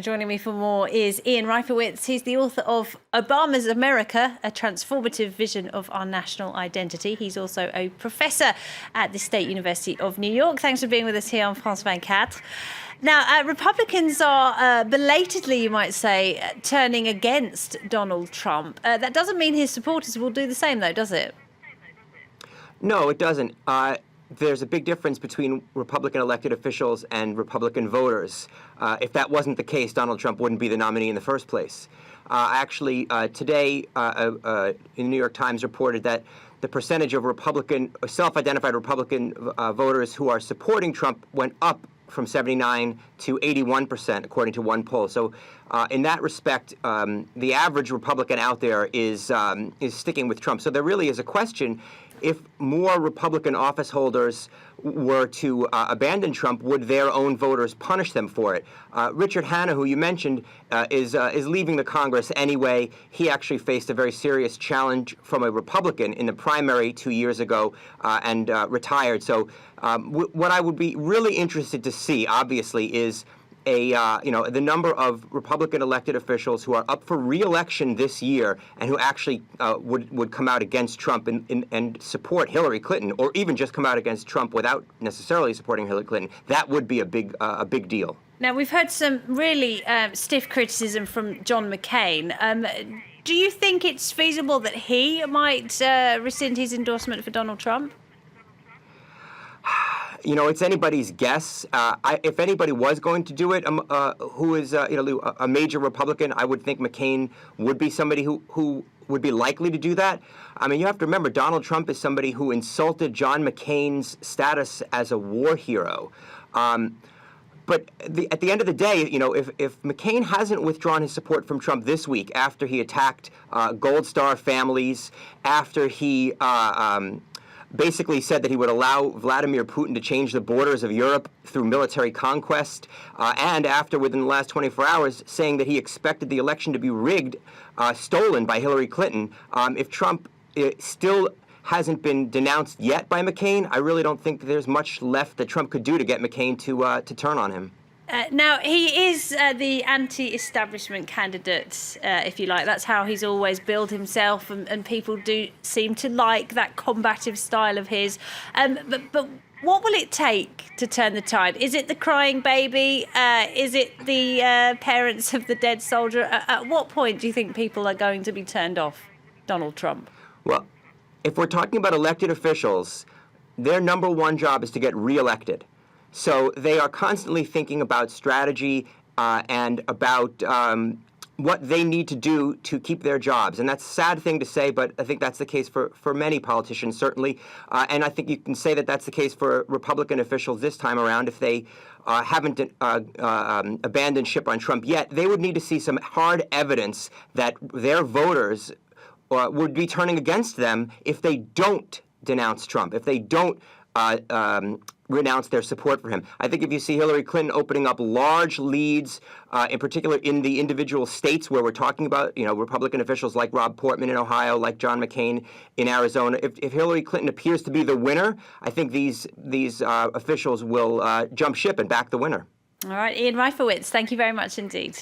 Joining me for more is Ian Reifowitz. He's the author of Obama's America, a transformative vision of our national identity. He's also a professor at the State University of New York. Thanks for being with us here on France 24. Now, Republicans are belatedly, you might say, turning against Donald Trump. That doesn't mean his supporters will do the same, though, does it? No, it doesn't. There's a big difference between Republican elected officials and Republican voters. If that wasn't the case, Donald Trump wouldn't be the nominee in the first place. Actually, today, the New York Times reported that the percentage of self-identified Republican voters who are supporting Trump went up from 79 to 81%, according to one poll. So, in that respect, the average Republican out there is sticking with Trump. So there really is a question: if more Republican office holders were to abandon Trump, would their own voters punish them for it? Richard Hanna, who you mentioned, is leaving the Congress anyway. He actually faced a very serious challenge from a Republican in the primary 2 years ago and retired. So what I would be really interested to see, obviously, is the number of Republican elected officials who are up for re-election this year and who actually would come out against Trump and support Hillary Clinton, or even just come out against Trump without necessarily supporting Hillary Clinton. That would be a big deal. Now, we've heard some really stiff criticism from John McCain. Do you think it's feasible that he might rescind his endorsement for Donald Trump? You know, it's anybody's guess. If anybody was going to do it, who is a major Republican, I would think McCain would be somebody who would be likely to do that. I mean, you have to remember, Donald Trump is somebody who insulted John McCain's status as a war hero. But at the end of the day, if McCain hasn't withdrawn his support from Trump this week after he attacked Gold Star families, after he basically said that he would allow Vladimir Putin to change the borders of Europe through military conquest, and after, within the last 24 hours, saying that he expected the election to be rigged, stolen by Hillary Clinton, if Trump still hasn't been denounced yet by McCain, I really don't think there's much left that Trump could do to get McCain to turn on him. Now, he is the anti-establishment candidate, if you like. That's how he's always billed himself, and people do seem to like that combative style of his. But what will it take to turn the tide? Is it the crying baby? Is it the parents of the dead soldier? At what point do you think people are going to be turned off Donald Trump? Well, if we're talking about elected officials, their number one job is to get reelected. So they are constantly thinking about strategy and about what they need to do to keep their jobs. And that's a sad thing to say, but I think that's the case for many politicians, certainly. And I think you can say that that's the case for Republican officials this time around. If they haven't abandoned ship on Trump yet, they would need to see some hard evidence that their voters would be turning against them if they don't denounce Trump, if they don't renounce their support for him. I think if you see Hillary Clinton opening up large leads, in particular in the individual states where we're talking about, Republican officials like Rob Portman in Ohio, like John McCain in Arizona, if Hillary Clinton appears to be the winner, I think these officials will jump ship and back the winner. All right, Ian Reifowitz, thank you very much indeed.